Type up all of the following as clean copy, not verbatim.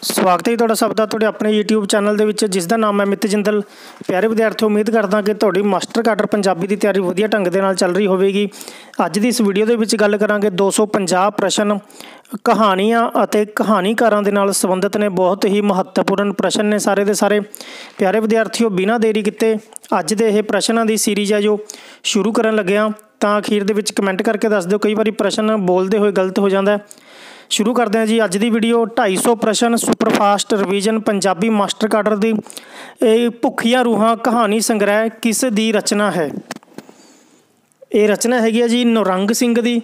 ਸਵਾਗਤ ਹੈ ਤੁਹਾਡਾ ਸਭ ਦਾ ਤੁਹਾਡੇ ਆਪਣੇ YouTube ਚੈਨਲ ਦੇ ਵਿੱਚ ਜਿਸ ਦਾ ਨਾਮ ਹੈ ਮਿੱਤ ਜਿੰਦਲ। ਪਿਆਰੇ ਵਿਦਿਆਰਥੀਓ, ਉਮੀਦ ਕਰਦਾ ਕਿ ਤੁਹਾਡੀ ਮਾਸਟਰ ਕਾਡਰ ਪੰਜਾਬੀ ਦੀ ਤਿਆਰੀ ਵਧੀਆ ਢੰਗ ਦੇ ਨਾਲ ਚੱਲ ਰਹੀ ਹੋਵੇਗੀ। ਅੱਜ ਦੀ ਇਸ ਵੀਡੀਓ ਦੇ ਵਿੱਚ ਗੱਲ ਕਰਾਂਗੇ 250 ਪ੍ਰਸ਼ਨ ਕਹਾਣੀਆਂ ਅਤੇ ਕਹਾਣੀਕਾਰਾਂ ਦੇ ਨਾਲ ਸੰਬੰਧਿਤ ਨੇ। ਬਹੁਤ ਹੀ ਮਹੱਤਵਪੂਰਨ ਪ੍ਰਸ਼ਨ ਨੇ ਸਾਰੇ ਦੇ ਸਾਰੇ। ਪਿਆਰੇ ਵਿਦਿਆਰਥੀਓ, ਬਿਨਾਂ ਦੇਰੀ ਕੀਤੇ ਅੱਜ ਦੇ ਇਹ ਪ੍ਰਸ਼ਨਾਂ ਦੀ ਸੀਰੀਜ਼ ਹੈ ਜੋ ਸ਼ੁਰੂ ਕਰਨ ਲੱਗਿਆ ਤਾਂ ਅਖੀਰ ਦੇ ਵਿੱਚ ਕਮੈਂਟ ਕਰਕੇ ਦੱਸ ਦਿਓ। ਕਈ ਵਾਰੀ ਪ੍ਰਸ਼ਨ ਬੋਲਦੇ ਹੋਏ ਗਲਤ ਹੋ ਜਾਂਦਾ। शुरू करते हैं जी अज की वीडियो। 250 प्रश्न superfast revision Punjabi master cadre की भुखियां रूहां कहानी संग्रह किस दी रचना है। ये रचना हैगी जी नौरंग सिंह दी।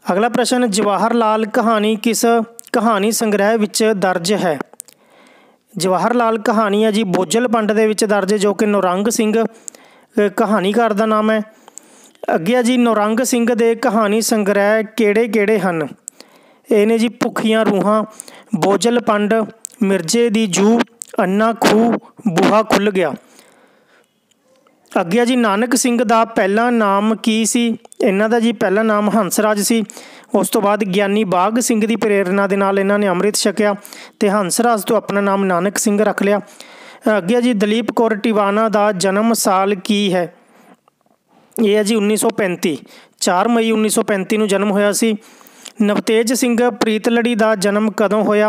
अगला प्रश्न, जवाहर लाल कहानी किस कहानी संग्रह विच दर्ज है। जवाहर लाल कहानी है जी बोझल पंड दे विच दर्ज है जो कि नौरंग सिंह कहानीकार का नाम है। अगे जी नौरंग सिंह दे कहानी संग्रह किहड़े किहड़े हन। ਇਹ ਨੇ जी भुखियां रूहां, बोझल पंड, मिर्जे दी जू, अन्ना खूह, बूहा खुल गया। अगे जी नानक सिंह दा पहला नाम की सी। इन्हां दा जी पहला नाम हंसराज सी। उस तो बाद ज्ञानी बाघ सिंह की प्रेरणा दे नाल इन्हां ने अमृत छकिया ते हंसराज तो अपना नाम नानक सिंह रख लिया। अगे जी दलीप कौर टिवाना दा जन्म साल की है। ये है जी 1935। 4 मई 1935 नूं जन्म होया सी। नवतेज सिंह प्रीतलड़ी का जन्म कदों होया।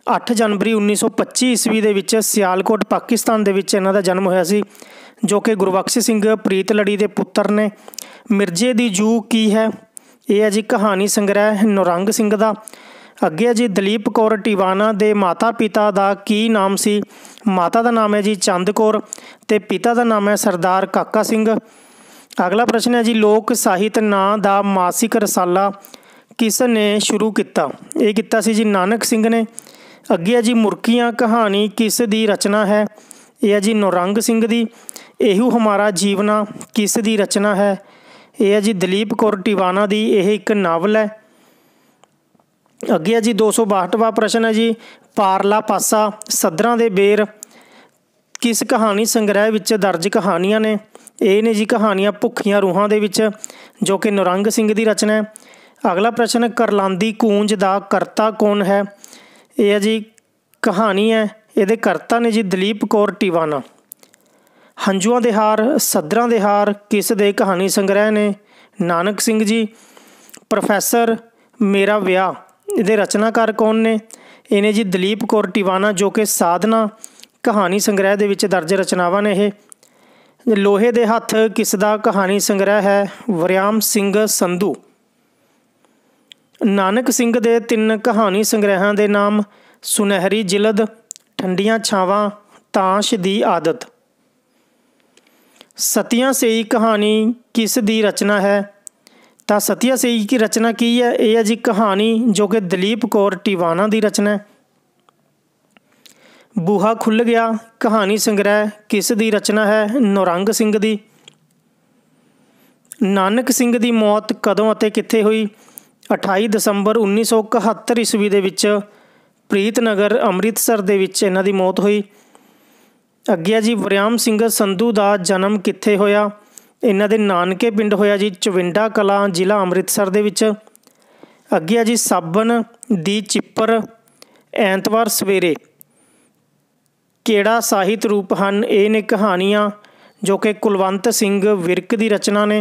8 जनवरी 1925 ईस्वी दे विच सियालकोट पाकिस्तान दे विच इन्हां दा जन्म होया सी जो कि गुरबख्श सिंह प्रीतलड़ी के पुत्र ने। मिर्जे दी जू की है। यह है जी कहानी संग्रह नौरंग सिंह का। अगे जी दलीप कौर टिवाना दे माता पिता का की नाम सी। माता का नाम है जी चंद कौर ते पिता का नाम है सरदार काका सिंह। अगला प्रश्न है जी लोक साहित्य नां दा मासिक रसाला किस ने शुरू किया। ये किया सी जी नानक सिंह ने। अगे जी मुर्कियां कहानी किस दी रचना है। यह है जी नौरंग सिंह दी। एहू हमारा जीवना किस दी रचना है। यह है जी दलीप कौर टिवाना दी। यह एक नावल है। अगे जी 262वां प्रश्न है जी पारला पासा सदरां दे बेर किस कहानी संग्रह विच दर्ज कहानियां ने। ये ने जी कहानियां भुखियां रूहां दे विच जो कि नौरंग सिंह की रचना है। अगला प्रश्न करलांदी कूंज दा करता कौन है। यह जी कहानी है। ये करता ने जी दलीप कौर टिवाना। हंजुआं दे हार सदरां दे हार किस दे कहानी संग्रह ने। नानक सिंह जी। प्रोफैसर मेरा विआह ये रचनाकार कौन ने। इन्हें जी दलीप कौर टिवाना जो कि साधना कहानी संग्रह दे विच दर्ज रचनावां ने। यह लोहे दे हत्थ किस दा कहानी संग्रह है। वरियाम सिंह संधू। नानक सिंह दे 3 कहानी संग्रहां दे नाम सुनहरी जिलद, ठंडियां छावां, ताश दी आदत। सतिया सेई कहानी किस दी रचना है। तो सतिया सेई की रचना की है। यह है जी कहानी जो कि दलीप कौर टिवाना की रचना है। बूहा खुल गया कहानी संग्रह किस दी रचना है। नौरंग सिंह दी। नानक सिंह की मौत कदों अते कित्थे हुई। 28 दसंबर 1971 ईस्वी दे विच प्रीतनगर अमृतसर दे विच इन्हां दी मौत हुई। अगे जी वरियाम सिंह संधू का जन्म कित्थे होया। इन्हां दे नानके पिंड होया जी चविंडा कलां जिला अमृतसर दे विच। अगे जी साबन दी चिप्पर ऐतवार सवेरे केड़ा ਸਾਹਿਤ रूप ਹਨ। ਇਹ ने कहानियां जो कि कुलवंत सिंह विरक की रचना ने।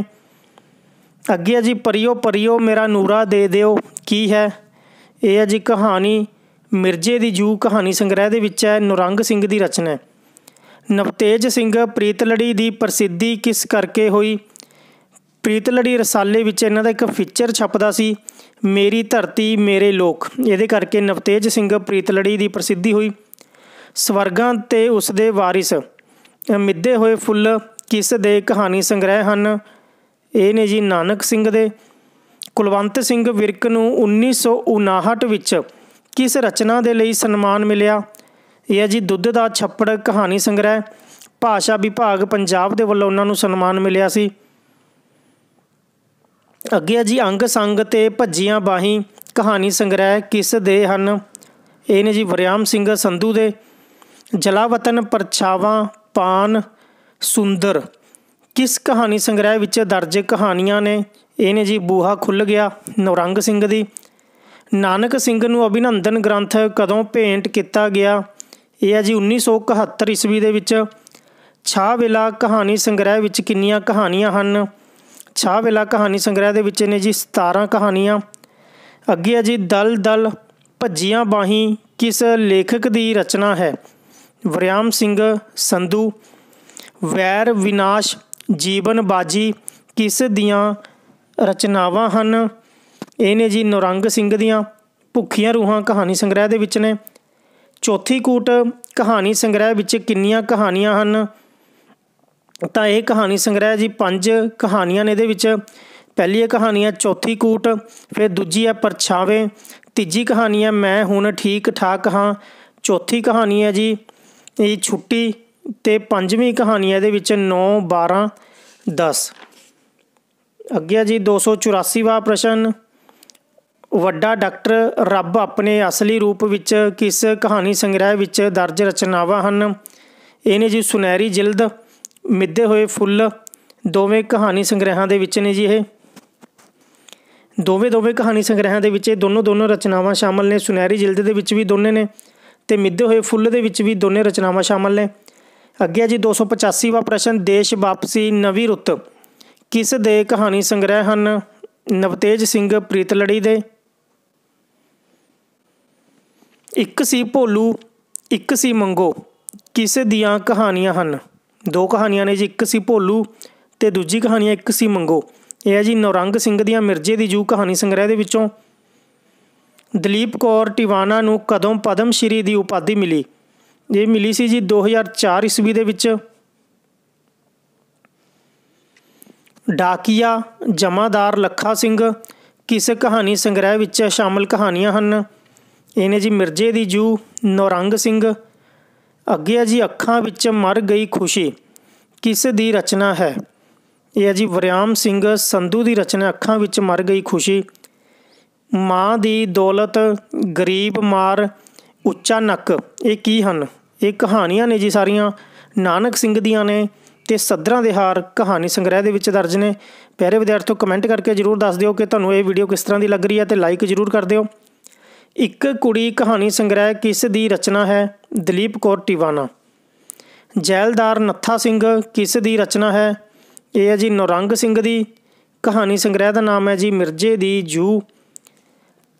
अगे जी परियो परियो मेरा नूरा दे दिओ की है। यह है जी कहानी मिर्जे दी जू कहानी संग्रह दे विच है। नौरंग सिंह की रचना है। नवतेज सिंह प्रीतलड़ी की प्रसिद्धि किस करके हुई। प्रीतलड़ी रसाले विच इन्हां दा एक फीचर छपदा सी मेरी धरती मेरे लोक। ये करके नवतेज सिंह प्रीतलड़ी की प्रसिद्धि हुई। स्वर्गां ते उसदे वारिस मिद्धे होए फुੱਲ किस दे कहानी संग्रह हैं। ये ने जी नानक सिंह दे। कुलवंत सिंह विरक नूं 1959 विच किस रचना दे लई सन्मान मिलिया। यह जी दुੱਧ ਦਾ ਛੱਪੜ कहानी संग्रह। भाषा विभाग पंजाब दे वल्लों उन्हां नूं सन्मान मिलिया सी। अगे जी अंग संग ते भज्जियां बाहीं कहानी संग्रह किस दे हन। ये ने जी वरियाम सिंह संधू दे। जलावतन परछावां पान सुंदर किस कहानी संग्रह विच दर्ज कहानियां ने। ये ने जी बूहा खुल गया नौरंग सिंह दी। ਨਾਨਕ ਸਿੰਘ ਨੂੰ ਅਭਿਨੰਦਨ ਗ੍ਰੰਥ ਕਦੋਂ ਭੇਂਟ ਕੀਤਾ ਗਿਆ? ਇਹ ਹੈ ਜੀ 1971 ਈਸਵੀ ਦੇ ਵਿੱਚ। ਛਾਹ ਵੇਲਾ ਕਹਾਣੀ ਸੰਗ੍ਰਹਿ ਵਿੱਚ ਕਿੰਨੀਆਂ ਕਹਾਣੀਆਂ ਹਨ? ਛਾਹ ਵੇਲਾ ਕਹਾਣੀ ਸੰਗ੍ਰਹਿ ਦੇ ਵਿੱਚ ਨੇ ਜੀ 17 ਕਹਾਣੀਆਂ। ਅੱਗੇ ਹੈ ਜੀ ਦਲ ਦਲ ਭੱਜੀਆਂ ਬਾਹੀਂ ਕਿਸ ਲੇਖਕ ਦੀ ਰਚਨਾ ਹੈ? ਵਰਿਆਮ ਸਿੰਘ ਸੰਧੂ। ਵੈਰ ਵਿਨਾਸ਼ ਜੀਵਨ ਬਾਜੀ ਕਿਸ ਦੀਆਂ ਰਚਨਾਵਾਂ ਹਨ? ਇਹ ਨੇ ਜੀ ਨੌਰੰਗ ਸਿੰਘ ਦੀਆਂ। ਭੁੱਖੀਆਂ ਰੂਹਾਂ ਕਹਾਣੀ ਸੰਗ੍ਰਹਿ ਦੇ ਵਿੱਚ ਨੇ। ਚੌਥੀ ਕੂਟ ਕਹਾਣੀ ਸੰਗ੍ਰਹਿ ਵਿੱਚ ਕਿੰਨੀਆਂ ਕਹਾਣੀਆਂ ਹਨ? ਤਾਂ ਇਹ ਕਹਾਣੀ ਸੰਗ੍ਰਹਿ ਜੀ 5 ਕਹਾਣੀਆਂ ਨੇ। ਇਹਦੇ ਵਿੱਚ ਪਹਿਲੀ ਇਹ ਕਹਾਣੀ ਹੈ ਚੌਥੀ ਕੂਟ, ਫਿਰ ਦੂਜੀ ਹੈ ਪਰਛਾਵੇਂ, ਤੀਜੀ ਕਹਾਣੀ ਹੈ ਮੈਂ ਹੁਣ ਠੀਕ ਠਾਕ ਹਾਂ, ਚੌਥੀ ਕਹਾਣੀ ਹੈ ਜੀ ਇਹ ਛੁੱਟੀ, ਅਤੇ ਪੰਜਵੀਂ ਕਹਾਣੀ ਹੈ ਇਹਦੇ ਵਿੱਚ 9 12 10। ਅੱਗੇ ਜੀ 284ਵਾਂ ਪ੍ਰਸ਼ਨ। ਵੱਡਾ ਡਾਕਟਰ ਰੱਬ ਆਪਣੇ ਅਸਲੀ ਰੂਪ ਵਿੱਚ ਕਿਸ ਕਹਾਣੀ ਸੰਗ੍ਰਹਿ ਵਿੱਚ ਦਰਜ ਰਚਨਾਵਾਂ ਹਨ? ਇਹ ਨੇ ਜੀ ਸੁਨਹਿਰੀ ਜਿਲਦ, ਮਿੱਧੇ ਹੋਏ ਫੁੱਲ, ਦੋਵੇਂ ਕਹਾਣੀ ਸੰਗ੍ਰਹਿਾਂ ਦੇ ਵਿੱਚ ਨੇ ਜੀ। ਇਹ ਦੋਵੇਂ ਕਹਾਣੀ ਸੰਗ੍ਰਹਿਾਂ ਦੇ ਵਿੱਚ ਇਹ ਦੋਨੋਂ ਰਚਨਾਵਾਂ ਸ਼ਾਮਲ ਨੇ। ਸੁਨਹਿਰੀ ਜਿਲਦ ਦੇ ਵਿੱਚ ਵੀ ਦੋਨੇ ਨੇ ਅਤੇ ਮਿੱਧੇ ਹੋਏ ਫੁੱਲ ਦੇ ਵਿੱਚ ਵੀ ਦੋਨੇ ਰਚਨਾਵਾਂ ਸ਼ਾਮਲ ਨੇ। ਅੱਗੇ ਜੀ 285ਵਾਂ ਪ੍ਰਸ਼ਨ। ਦੇਸ਼ ਵਾਪਸੀ ਨਵੀਂ ਰੁੱਤ ਕਿਸ ਦੇ ਕਹਾਣੀ ਸੰਗ੍ਰਹਿ ਹਨ? ਨਵਤੇਜ ਸਿੰਘ ਪ੍ਰੀਤਲੜੀ ਦੇ। ਇੱਕ ਸੀ ਭੋਲੂ ਇੱਕ ਸੀ ਮੰਗੋ ਕਿਸ ਦੀਆਂ ਕਹਾਣੀਆਂ ਹਨ? 2 ਕਹਾਣੀਆਂ ਨੇ ਜੀ, ਇੱਕ ਸੀ ਭੋਲੂ ਅਤੇ ਦੂਜੀ ਕਹਾਣੀ ਹੈ ਇੱਕ ਸੀ ਮੰਗੋ। ਇਹ ਹੈ ਜੀ ਨੌਰੰਗ ਸਿੰਘ ਦੀਆਂ ਮਿਰਜ਼ੇ ਦੀ ਜੂਹ ਕਹਾਣੀ ਸੰਗ੍ਰਹਿ ਦੇ ਵਿੱਚੋਂ। ਦਲੀਪ ਕੌਰ ਟਿਵਾਣਾ ਨੂੰ ਕਦੋਂ ਪਦਮ ਸ਼੍ਰੀ ਦੀ ਉਪਾਧੀ ਮਿਲੀ? ਇਹ ਮਿਲੀ ਸੀ ਜੀ 2004 ਈਸਵੀ ਦੇ ਵਿੱਚ। ਡਾਕੀਆ ਜਮਾਦਾਰ ਲੱਖਾ ਸਿੰਘ ਕਿਸ ਕਹਾਣੀ ਸੰਗ੍ਰਹਿ ਵਿੱਚ ਸ਼ਾਮਲ ਕਹਾਣੀਆਂ ਹਨ? ਇਹ ਨੇ ਜੀ ਮਿਰਜ਼ੇ ਦੀ ਜੂਹ, ਨੌਰੰਗ ਸਿੰਘ। ਅੱਗੇ ਹੈ ਜੀ ਅੱਖਾਂ ਵਿੱਚ ਮਰ ਗਈ ਖੁਸ਼ੀ ਕਿਸ ਦੀ ਰਚਨਾ ਹੈ? ਇਹ ਹੈ ਜੀ ਵਰਿਆਮ ਸਿੰਘ ਸੰਧੂ ਦੀ ਰਚਨਾ ਅੱਖਾਂ ਵਿੱਚ ਮਰ ਗਈ ਖੁਸ਼ੀ। ਮਾਂ ਦੀ ਦੌਲਤ, ਗਰੀਬ ਮਾਰ, ਉੱਚਾ ਨੱਕ ਇਹ ਕੀ ਹਨ? ਇਹ ਕਹਾਣੀਆਂ ਨੇ ਜੀ ਸਾਰੀਆਂ ਨਾਨਕ ਸਿੰਘ ਦੀਆਂ ਨੇ ਅਤੇ ਸੱਧਰਾਂ ਦੇ ਹਾਰ ਕਹਾਣੀ ਸੰਗ੍ਰਹਿ ਦੇ ਵਿੱਚ ਦਰਜ ਨੇ। ਪਿਆਰੇ ਵਿਦਿਆਰਥੀਓ, ਕਮੈਂਟ ਕਰਕੇ ਜ਼ਰੂਰ ਦੱਸ ਦਿਓ ਕਿ ਤੁਹਾਨੂੰ ਇਹ ਵੀਡੀਓ ਕਿਸ ਤਰ੍ਹਾਂ ਦੀ ਲੱਗ ਰਹੀ ਹੈ, ਅਤੇ ਲਾਈਕ ਜ਼ਰੂਰ ਕਰ ਦਿਓ। ਇੱਕ ਕੁੜੀ ਕਹਾਣੀ ਸੰਗ੍ਰਹਿ ਕਿਸ ਦੀ ਰਚਨਾ ਹੈ? ਦਲੀਪ ਕੌਰ ਟਿਵਾਣਾ। ਜੈਲਦਾਰ ਨੱਥਾ ਸਿੰਘ ਕਿਸ ਦੀ ਰਚਨਾ ਹੈ? ਇਹ ਹੈ ਜੀ ਨੌਰੰਗ ਸਿੰਘ ਦੀ। ਕਹਾਣੀ ਸੰਗ੍ਰਹਿ ਦਾ ਨਾਮ ਹੈ ਜੀ ਮਿਰਜ਼ੇ ਦੀ ਜੂਹ।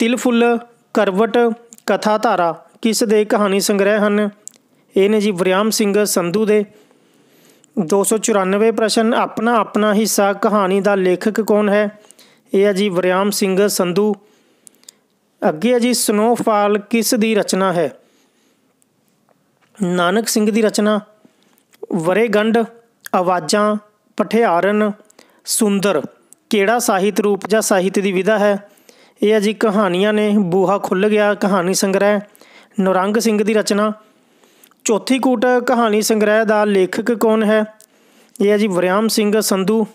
ਤਿਲ ਫੁੱਲ ਕਰਵਟ ਕਥਾ ਧਾਰਾ ਕਿਸ ਦੇ ਕਹਾਣੀ ਸੰਗ੍ਰਹਿ ਹਨ? ਇਹ ਨੇ ਜੀ ਵਰਿਆਮ ਸਿੰਘ ਸੰਧੂ ਦੇ। 294 ਪ੍ਰਸ਼ਨ। ਆਪਣਾ ਆਪਣਾ ਹਿੱਸਾ ਕਹਾਣੀ ਦਾ ਲੇਖਕ ਕੌਣ ਹੈ? ਇਹ ਹੈ ਜੀ ਵਰਿਆਮ ਸਿੰਘ ਸੰਧੂ। ਅੱਗੇ ਹੈ ਜੀ ਸਨੋਫਾਲ ਕਿਸ ਦੀ ਰਚਨਾ ਹੈ? ਨਾਨਕ ਸਿੰਘ ਦੀ ਰਚਨਾ। ਵਰੇਗੰਢ, ਆਵਾਜ਼ਾਂ, ਪਠਿਆਰਨ, ਸੁੰਦਰ ਕਿਹੜਾ ਸਾਹਿਤ ਰੂਪ ਜਾਂ ਸਾਹਿਤ ਦੀ ਵਿਧਾ ਹੈ? ਇਹ ਹੈ ਜੀ ਕਹਾਣੀਆਂ ਨੇ। ਬੂਹਾ ਖੁੱਲ੍ਹ ਗਿਆ ਕਹਾਣੀ ਸੰਗ੍ਰਹਿ, ਨੌਰੰਗ ਸਿੰਘ ਦੀ ਰਚਨਾ। ਚੌਥੀ ਕੂਟ ਕਹਾਣੀ ਸੰਗ੍ਰਹਿ ਦਾ ਲੇਖਕ ਕੌਣ ਹੈ? ਇਹ ਹੈ ਜੀ ਵਰਿਆਮ ਸਿੰਘ ਸੰਧੂ।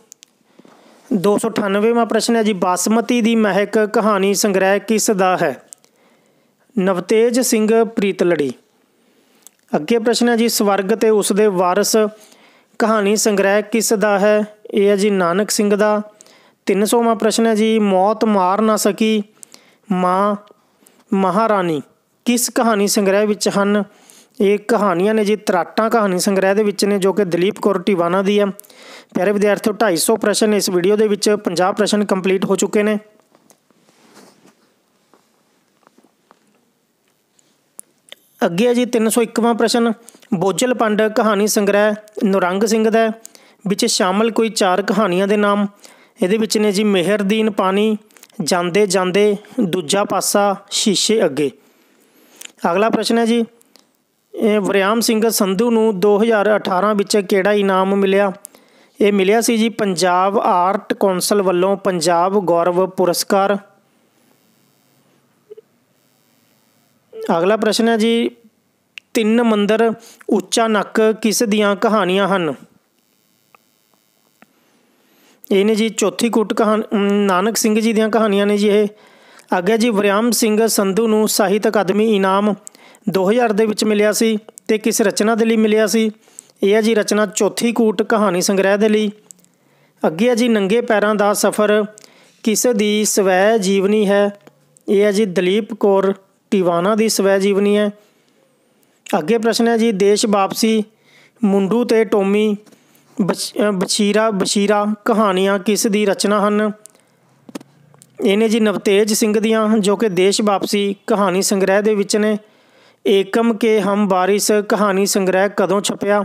298ਵਾਂ ਪ੍ਰਸ਼ਨ ਹੈ ਜੀ ਬਾਸਮਤੀ ਦੀ ਮਹਿਕ ਕਹਾਣੀ ਸੰਗ੍ਰਹਿ ਕਿਸ ਦਾ ਹੈ? ਨਵਤੇਜ ਸਿੰਘ ਪ੍ਰੀਤਲੜੀ। ਅੱਗੇ ਪ੍ਰਸ਼ਨ ਹੈ ਜੀ ਸਵਰਗ ਅਤੇ ਉਸ ਦੇ ਵਾਰਸ ਕਹਾਣੀ ਸੰਗ੍ਰਹਿ ਕਿਸ ਦਾ ਹੈ? ਇਹ ਹੈ ਜੀ ਨਾਨਕ ਸਿੰਘ ਦਾ। 300ਵਾਂ ਪ੍ਰਸ਼ਨ ਹੈ ਜੀ ਮੌਤ ਮਾਰ ਨਾ ਸਕੀ ਮਾਂ ਮਹਾਰਾਣੀ ਕਿਸ ਕਹਾਣੀ ਸੰਗ੍ਰਹਿ ਵਿੱਚ ਹਨ? ਇਹ ਕਹਾਣੀਆਂ ਨੇ ਜੀ ਤਰਾਟਾਂ ਕਹਾਣੀ ਸੰਗ੍ਰਹਿ ਦੇ ਵਿੱਚ ਨੇ, ਜੋ ਕਿ ਦਲੀਪ ਕੌਰ ਟਿਵਾਣਾ ਦੀ ਆ। ਪਿਆਰੇ ਵਿਦਿਆਰਥੀਓ, 250 ਪ੍ਰਸ਼ਨ ਇਸ ਵੀਡੀਓ ਦੇ ਵਿੱਚ 50 ਪ੍ਰਸ਼ਨ ਕੰਪਲੀਟ ਹੋ ਚੁੱਕੇ ਨੇ। ਅੱਗੇ ਹੈ ਜੀ 301ਵਾਂ ਪ੍ਰਸ਼ਨ। ਬੋਝਲ ਪੰਡ ਕਹਾਣੀ ਸੰਗ੍ਰਹਿ ਨੌਰੰਗ ਸਿੰਘ ਦਾ ਵਿੱਚ ਸ਼ਾਮਲ ਕੋਈ 4 ਕਹਾਣੀਆਂ ਦੇ ਨਾਮ। ਇਹਦੇ ਵਿੱਚ ਨੇ ਜੀ ਮਿਹਰਦੀਨ ਪਾਣੀ, ਜਾਂਦੇ ਜਾਂਦੇ, ਦੂਜਾ ਪਾਸਾ, ਸ਼ੀਸ਼ੇ ਅੱਗੇ। ਅਗਲਾ ਪ੍ਰਸ਼ਨ ਹੈ ਜੀ ਵਰਿਆਮ ਸਿੰਘ ਸੰਧੂ ਨੂੰ 2018 ਵਿੱਚ ਕਿਹੜਾ ਇਨਾਮ ਮਿਲਿਆ? ਇਹ ਮਿਲਿਆ ਸੀ ਜੀ ਪੰਜਾਬ ਆਰਟ ਕੌਂਸਲ ਵੱਲੋਂ ਪੰਜਾਬ ਗੌਰਵ ਪੁਰਸਕਾਰ। ਅਗਲਾ ਪ੍ਰਸ਼ਨ ਹੈ ਜੀ 3 ਮੰਦਰ, ਉੱਚਾ ਨੱਕ ਕਿਸ ਦੀਆਂ ਕਹਾਣੀਆਂ ਹਨ? ਇਹ ਨੇ ਜੀ ਚੌਥੀ ਕੁੱਟ ਨਾਨਕ ਸਿੰਘ ਜੀ ਦੀਆਂ ਕਹਾਣੀਆਂ ਨੇ ਜੀ ਇਹ। ਅੱਗੇ ਜੀ ਵਰਿਆਮ ਸਿੰਘ ਸੰਧੂ ਨੂੰ ਸਾਹਿਤ ਅਕਾਦਮੀ ਇਨਾਮ 2000 ਦੇ ਵਿੱਚ ਮਿਲਿਆ ਸੀ, ਅਤੇ ਕਿਸ ਰਚਨਾ ਦੇ ਲਈ ਮਿਲਿਆ ਸੀ? ਇਹ ਹੈ ਜੀ ਰਚਨਾ ਚੌਥੀ ਕੂਟ ਕਹਾਣੀ ਸੰਗ੍ਰਹਿ ਦੇ ਲਈ। ਅੱਗੇ ਹੈ ਜੀ ਨੰਗੇ ਪੈਰਾਂ ਦਾ ਸਫ਼ਰ ਕਿਸ ਦੀ ਸਵੈ ਜੀਵਨੀ ਹੈ? ਇਹ ਹੈ ਜੀ ਦਲੀਪ ਕੌਰ ਟਿਵਾਣਾ ਦੀ ਸਵੈ ਜੀਵਨੀ ਹੈ। ਅੱਗੇ ਪ੍ਰਸ਼ਨ ਹੈ ਜੀ ਦੇਸ਼ ਵਾਪਸੀ, ਮੁੰਡੂ ਤੇ ਟੋਮੀ, ਬਸ਼ੀਰਾ ਕਹਾਣੀਆਂ ਕਿਸ ਦੀ ਰਚਨਾ ਹਨ? ਇਹ ਨੇ ਜੀ ਨਵਤੇਜ ਸਿੰਘ ਦੀਆਂ, ਜੋ ਕਿ ਦੇਸ਼ ਵਾਪਸੀ ਕਹਾਣੀ ਸੰਗ੍ਰਹਿ ਦੇ ਵਿੱਚ ਨੇ। ਏਕਮ ਕੇ ਹਮ ਬਾਰਿਸ਼ ਕਹਾਣੀ ਸੰਗ੍ਰਹਿ ਕਦੋਂ ਛਪਿਆ?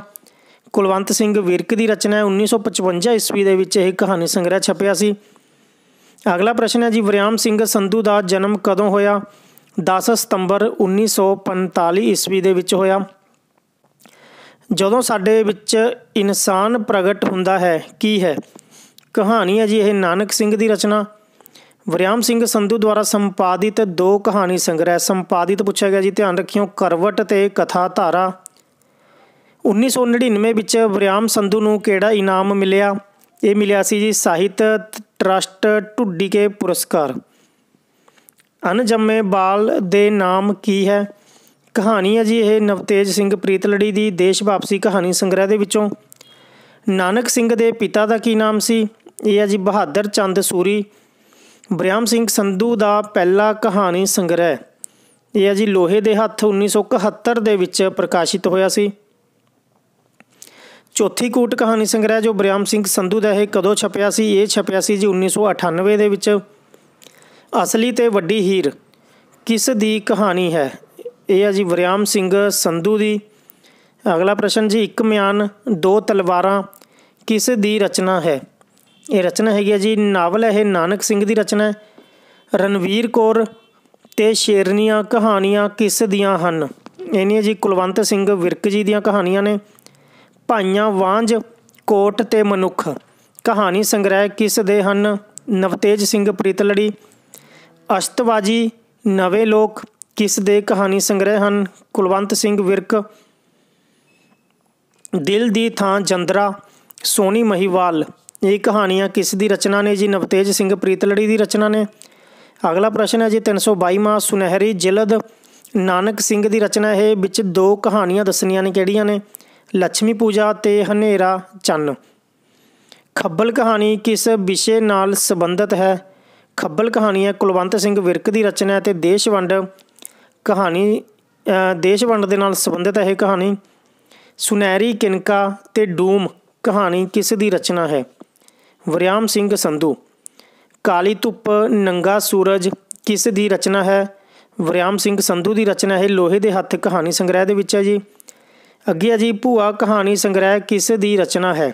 ਕੁਲਵੰਤ ਸਿੰਘ ਵਿਰਕ ਦੀ ਰਚਨਾ ਹੈ। 1955 ਈਸਵੀ ਦੇ ਵਿੱਚ ਇਹ ਕਹਾਣੀ ਸੰਗ੍ਰਹਿ ਛਪਿਆ ਸੀ। ਅਗਲਾ ਪ੍ਰਸ਼ਨ ਹੈ ਜੀ ਵਰਿਆਮ ਸਿੰਘ ਸੰਧੂ ਦਾ ਜਨਮ ਕਦੋਂ ਹੋਇਆ? 10 ਸਤੰਬਰ 1945 ਈਸਵੀ ਦੇ ਵਿੱਚ ਹੋਇਆ। ਜਦੋਂ ਸਾਡੇ ਵਿੱਚ ਇਨਸਾਨ ਪ੍ਰਗਟ ਹੁੰਦਾ ਹੈ ਕੀ ਹੈ? ਕਹਾਣੀ ਹੈ ਜੀ ਇਹ ਨਾਨਕ ਸਿੰਘ ਦੀ ਰਚਨਾ। ਵਰਿਆਮ ਸਿੰਘ ਸੰਧੂ ਦੁਆਰਾ ਸੰਪਾਦਿਤ 2 ਕਹਾਣੀ ਸੰਗ੍ਰਹਿ। ਸੰਪਾਦਿਤ ਪੁੱਛਿਆ ਗਿਆ ਜੀ, ਧਿਆਨ ਰੱਖਿਓ, ਕਰਵਟ ਤੇ ਕਥਾ ਧਾਰਾ। 1999 ਵਿੱਚ ਵਰਿਆਮ ਸੰਧੂ ਨੂੰ ਕਿਹੜਾ ਇਨਾਮ ਮਿਲਿਆ? ਇਹ ਮਿਲਿਆ ਸੀ ਜੀ ਸਾਹਿਤ ਟਰੱਸਟ ਢੁੱਡੀਕੇ ਪੁਰਸਕਾਰ। ਅਣਜੰਮੇ ਬਾਲ ਦੇ ਨਾਮ ਕੀ ਹੈ? ਕਹਾਣੀ ਹੈ ਜੀ ਇਹ ਨਵਤੇਜ ਸਿੰਘ ਪ੍ਰੀਤਲੜੀ ਦੀ ਦੇਸ਼ ਵਾਪਸੀ ਕਹਾਣੀ ਸੰਗ੍ਰਹਿ ਦੇ ਵਿੱਚੋਂ। ਨਾਨਕ ਸਿੰਘ ਦੇ ਪਿਤਾ ਦਾ ਕੀ ਨਾਮ ਸੀ? ਇਹ ਹੈ ਜੀ ਬਹਾਦਰ ਚੰਦ ਸੂਰੀ। ਵਰਿਆਮ ਸਿੰਘ ਸੰਧੂ ਦਾ ਪਹਿਲਾ ਕਹਾਣੀ ਸੰਗ੍ਰਹਿ ਇਹ ਹੈ ਜੀ ਲੋਹੇ ਦੇ ਹੱਥ, 1971 ਦੇ ਵਿੱਚ ਪ੍ਰਕਾਸ਼ਿਤ ਹੋਇਆ ਸੀ। ਚੌਥੀ ਕੂਟ ਕਹਾਣੀ ਸੰਗ੍ਰਹਿ ਜੋ ਵਰਿਆਮ ਸਿੰਘ ਸੰਧੂ ਦਾ ਇਹ ਕਦੋਂ ਛਪਿਆ ਸੀ? ਇਹ ਛਪਿਆ ਸੀ ਜੀ 1998 ਦੇ ਵਿੱਚ। ਅਸਲੀ ਤੇ ਵੱਡੀ ਹੀਰ ਕਿਸ ਦੀ ਕਹਾਣੀ ਹੈ? ਇਹ ਹੈ ਜੀ ਵਰਿਆਮ ਸਿੰਘ ਸੰਧੂ ਦੀ। ਅਗਲਾ ਪ੍ਰਸ਼ਨ ਜੀ ਇੱਕ ਮਿਆਨ ਦੋ ਤਲਵਾਰਾਂ ਕਿਸ ਦੀ ਰਚਨਾ ਹੈ? ਇਹ ਰਚਨਾ ਹੈਗੀ ਹੈ ਜੀ ਨਾਵਲ ਇਹ ਨਾਨਕ ਸਿੰਘ ਦੀ ਰਚਨਾ ਹੈ। ਰਣਵੀਰ ਕੌਰ ਤੇ ਸ਼ੇਰਨੀਆਂ ਕਹਾਣੀਆਂ ਕਿਸ ਦੀਆਂ ਹਨ? ਇਹਨੀਆਂ ਜੀ ਕੁਲਵੰਤ ਸਿੰਘ ਵਿਰਕ ਜੀ ਦੀਆਂ ਕਹਾਣੀਆਂ ਨੇ। ਭਾਈਆਂ ਵਾਂਝ ਕੋਟ ਤੇ ਮਨੁੱਖ ਕਹਾਣੀ ਸੰਗ੍ਰਹਿ ਕਿਸ ਦੇ ਹਨ? ਨਵਤੇਜ ਸਿੰਘ ਪ੍ਰੀਤਲੜੀ। ਅਸ਼ਤਬਾਜੀ ਨਵੇਂ ਲੋਕ ਕਿਸ ਦੇ ਕਹਾਣੀ ਸੰਗ੍ਰਹਿ ਹਨ? ਕੁਲਵੰਤ ਸਿੰਘ ਵਿਰਕ। ਦਿਲ ਦੀ ਥਾਂ ਜੰਦਰਾ ਸੋਨੀ ਮਹੀਵਾਲ ਇਹ ਕਹਾਣੀਆਂ ਕਿਸ ਦੀ ਰਚਨਾ ਨੇ ਜੀ? ਨਵਤੇਜ ਸਿੰਘ ਪ੍ਰੀਤਲੜੀ ਦੀ ਰਚਨਾ ਨੇ। ਅਗਲਾ ਪ੍ਰਸ਼ਨ ਹੈ ਜੀ 322ਵਾਂ ਸੁਨਹਿਰੀ ਜਿਲਦ ਨਾਨਕ ਸਿੰਘ ਦੀ ਰਚਨਾ ਇਹ ਵਿੱਚ 2 ਕਹਾਣੀਆਂ ਦੱਸਣੀਆਂ ਨੇ, ਕਿਹੜੀਆਂ ਨੇ? ਲక్ష్ਮੀ ਪੂਜਾ ਤੇ ਹਨੇਰਾ ਚੰਨ। ਖੱਬਲ ਕਹਾਣੀ ਕਿਸ ਵਿਸ਼ੇ ਨਾਲ ਸੰਬੰਧਿਤ ਹੈ? ਖੱਬਲ ਕਹਾਣੀ ਹੈ ਕੁਲਵੰਤ ਸਿੰਘ ਵਿਰਕ ਦੀ ਰਚਨਾ ਅਤੇ ਦੇਸ਼ ਵੰਡ ਕਹਾਣੀ ਦੇਸ਼ ਵੰਡ ਦੇ ਨਾਲ ਸੰਬੰਧਿਤ ਹੈ ਇਹ ਕਹਾਣੀ। ਸੁਨਹਿਰੀ ਕਿਨਕਾ ਤੇ ਡੂਮ ਕਹਾਣੀ ਕਿਸ ਦੀ ਰਚਨਾ ਹੈ? ਵਰਿਆਮ ਸਿੰਘ ਸੰਧੂ। ਕਾਲੀ ਧੁੱਪ ਨੰਗਾ ਸੂਰਜ ਕਿਸ ਦੀ ਰਚਨਾ ਹੈ? ਵਰਿਆਮ ਸਿੰਘ ਸੰਧੂ ਦੀ ਰਚਨਾ ਹੈ। ਲੋਹੇ ਦੇ ਹੱਥ ਕਹਾਣੀ ਸੰਗ੍ਰਹਿ ਦੇ ਵਿੱਚ ਹੈ ਜੀ। ਅੱਗੇ ਹੈ ਜੀ ਭੂਆ ਕਹਾਣੀ ਸੰਗ੍ਰਹਿ ਕਿਸ ਦੀ ਰਚਨਾ ਹੈ?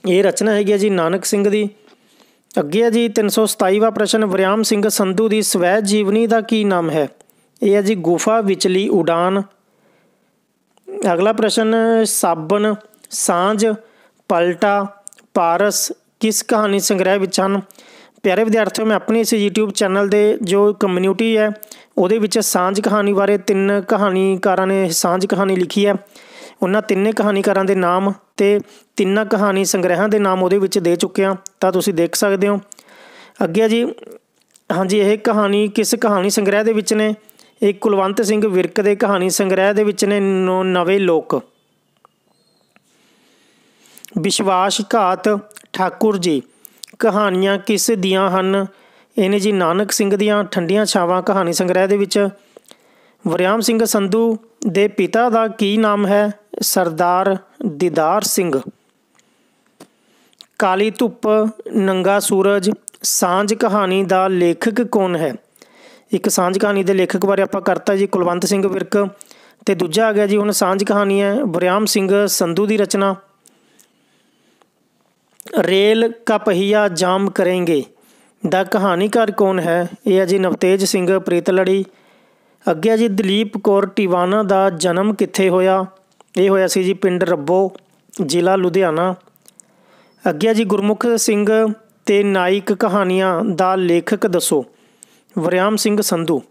ਇਹ ਰਚਨਾ ਹੈਗੀ ਹੈ ਜੀ ਨਾਨਕ ਸਿੰਘ ਦੀ। ਅੱਗੇ ਹੈ ਜੀ 327ਵਾਂ ਪ੍ਰਸ਼ਨ ਵਰਿਆਮ ਸਿੰਘ ਸੰਧੂ ਦੀ ਸਵੈ ਜੀਵਨੀ ਦਾ ਕੀ ਨਾਮ ਹੈ? ਇਹ ਹੈ ਜੀ ਗੁਫਾ ਵਿਚਲੀ ਉਡਾਨ। ਅਗਲਾ ਪ੍ਰਸ਼ਨ ਸਾਬਣ ਸਾਂਝ ਪਲਟਾ ਪਾਰਸ ਕਿਸ ਕਹਾਣੀ ਸੰਗ੍ਰਹਿ ਵਿੱਚ ਹਨ? ਪਿਆਰੇ ਵਿਦਿਆਰਥੀਓ, ਮੈਂ ਆਪਣੀ ਇਸ YouTube ਚੈਨਲ ਦੇ ਜੋ ਕਮਿਊਨਿਟੀ ਹੈ ਉਹਦੇ ਵਿੱਚ ਸਾਂਝ ਕਹਾਣੀ ਬਾਰੇ 3 ਕਹਾਣੀਕਾਰਾਂ ਨੇ ਸਾਂਝ ਕਹਾਣੀ ਲਿਖੀ ਹੈ। ਉਹਨਾਂ 3 ਕਹਾਣੀਕਾਰਾਂ ਦੇ ਨਾਮ ਅਤੇ 3 ਕਹਾਣੀ ਸੰਗ੍ਰਹਿਾਂ ਦੇ ਨਾਮ ਉਹਦੇ ਵਿੱਚ ਦੇ ਚੁੱਕੇ ਹਾਂ, ਤਾਂ ਤੁਸੀਂ ਦੇਖ ਸਕਦੇ ਹੋ। ਅੱਗੇ ਜੀ ਹਾਂਜੀ ਇਹ ਕਹਾਣੀ ਕਿਸ ਕਹਾਣੀ ਸੰਗ੍ਰਹਿ ਦੇ ਵਿੱਚ ਨੇ? ਇਹ ਕੁਲਵੰਤ ਸਿੰਘ ਵਿਰਕ ਦੇ ਕਹਾਣੀ ਸੰਗ੍ਰਹਿ ਦੇ ਵਿੱਚ ਨੇ। ਨਵੇਂ ਲੋਕ। ਵਿਸ਼ਵਾਸਘਾਤ ਠਾਕੁਰ ਜੀ ਕਹਾਣੀਆਂ ਕਿਸ ਦੀਆਂ ਹਨ? ਇਹਨੇ ਜੀ ਨਾਨਕ ਸਿੰਘ ਦੀਆਂ। ਠੰਡੀਆਂ ਛਾਵਾਂ ਕਹਾਣੀ ਸੰਗ੍ਰਹਿ ਦੇ ਵਿੱਚ। ਵਰਿਆਮ ਸਿੰਘ ਸੰਧੂ ਦੇ ਪਿਤਾ ਦਾ ਕੀ ਨਾਮ ਹੈ? ਸਰਦਾਰ ਦੀਦਾਰ ਸਿੰਘ। ਕਾਲੀ ਧੁੱਪ ਨੰਗਾ ਸੂਰਜ ਸਾਂਝ ਕਹਾਣੀ ਦਾ ਲੇਖਕ ਕੌਣ ਹੈ? ਇੱਕ ਸਾਂਝ ਕਹਾਣੀ ਦੇ ਲੇਖਕ ਬਾਰੇ ਆਪਾਂ ਕਰਤਾ ਜੀ ਕੁਲਵੰਤ ਸਿੰਘ ਵਿਰਕ। ਅਤੇ ਦੂਜਾ ਆ ਗਿਆ ਜੀ ਹੁਣ ਸਾਂਝ ਕਹਾਣੀ ਹੈ ਵਰਿਆਮ ਸਿੰਘ ਸੰਧੂ ਦੀ ਰਚਨਾ। ਰੇਲ ਕਾ ਪਹੀਆ ਜਾਮ ਕਰੇਂਗੇ ਦਾ ਕਹਾਣੀਕਾਰ ਕੌਣ ਹੈ? ਇਹ ਹੈ ਜੀ ਨਵਤੇਜ ਸਿੰਘ ਪ੍ਰੀਤਲੜੀ। ਅੱਗੇ ਹੈ ਜੀ ਦਲੀਪ ਕੌਰ ਟਿਵਾਣਾ ਦਾ ਜਨਮ ਕਿੱਥੇ ਹੋਇਆ? ਇਹ ਹੋਇਆ ਸੀ ਜੀ ਪਿੰਡ ਰੱਬੋ ਜ਼ਿਲ੍ਹਾ ਲੁਧਿਆਣਾ। ਅੱਗੇ ਹੈ ਜੀ ਗੁਰਮੁਖ ਸਿੰਘ ਤੇ ਨਾਇਕ ਕਹਾਣੀਆਂ ਦਾ ਲੇਖਕ ਦੱਸੋ? ਵਰਿਆਮ ਸਿੰਘ ਸੰਧੂ।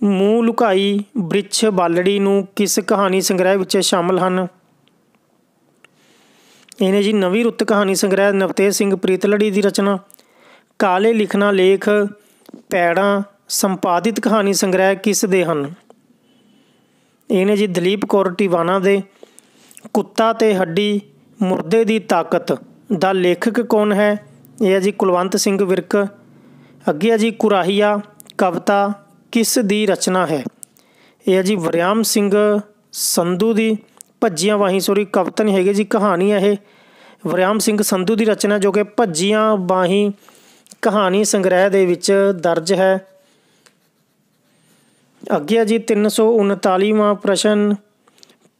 ਮੂੰਹ ਲੁਕਾਈ ਬ੍ਰਿਛ ਬਾਲੜੀ ਨੂੰ ਕਿਸ ਕਹਾਣੀ ਸੰਗ੍ਰਹਿ ਵਿੱਚ ਸ਼ਾਮਲ ਹਨ? ਇਹਨੇ ਜੀ ਨਵੀਂ ਰੁੱਤ ਕਹਾਣੀ ਸੰਗ੍ਰਹਿ ਨਵਤੇਜ ਸਿੰਘ ਪ੍ਰੀਤਲੜੀ ਦੀ ਰਚਨਾ। ਕਾਲੇ ਲਿਖਣਾ ਲੇਖ ਪੈੜਾਂ ਸੰਪਾਦਿਤ ਕਹਾਣੀ ਸੰਗ੍ਰਹਿ ਕਿਸ ਦੇ ਹਨ? ਇਹਨੇ ਜੀ ਦਲੀਪ ਕੌਰ ਟਿਵਾਣਾ ਦੇ। ਕੁੱਤਾ ਤੇ ਹੱਡੀ ਮੁਰਦੇ ਦੀ ਤਾਕਤ ਦਾ ਲੇਖਕ ਕੌਣ ਹੈ? ਇਹ ਹੈ ਜੀ ਕੁਲਵੰਤ ਸਿੰਘ ਵਿਰਕ। ਅੱਗੇ ਹੈ ਜੀ ਕੁਰਾਹੀਆ ਕਵਿਤਾ ਕਿਸ ਦੀ ਰਚਨਾ ਹੈ? ਇਹ ਹੈ ਜੀ ਵਰਿਆਮ ਸਿੰਘ ਸੰਧੂ ਦੀ। ਭੱਜੀਆਂ ਬਾਹੀਂ ਸੋਰੀ ਕਵਿਤਾ ਨਹੀਂ ਹੈਗੀ ਜੀ, ਕਹਾਣੀ ਹੈ ਇਹ। ਵਰਿਆਮ ਸਿੰਘ ਸੰਧੂ ਦੀ ਰਚਨਾ ਜੋ ਕਿ ਭੱਜੀਆਂ ਬਾਹੀਂ ਕਹਾਣੀ ਸੰਗ੍ਰਹਿ ਦੇ ਵਿੱਚ ਦਰਜ ਹੈ। ਅੱਗੇ ਹੈ ਜੀ 339ਵਾਂ ਪ੍ਰਸ਼ਨ,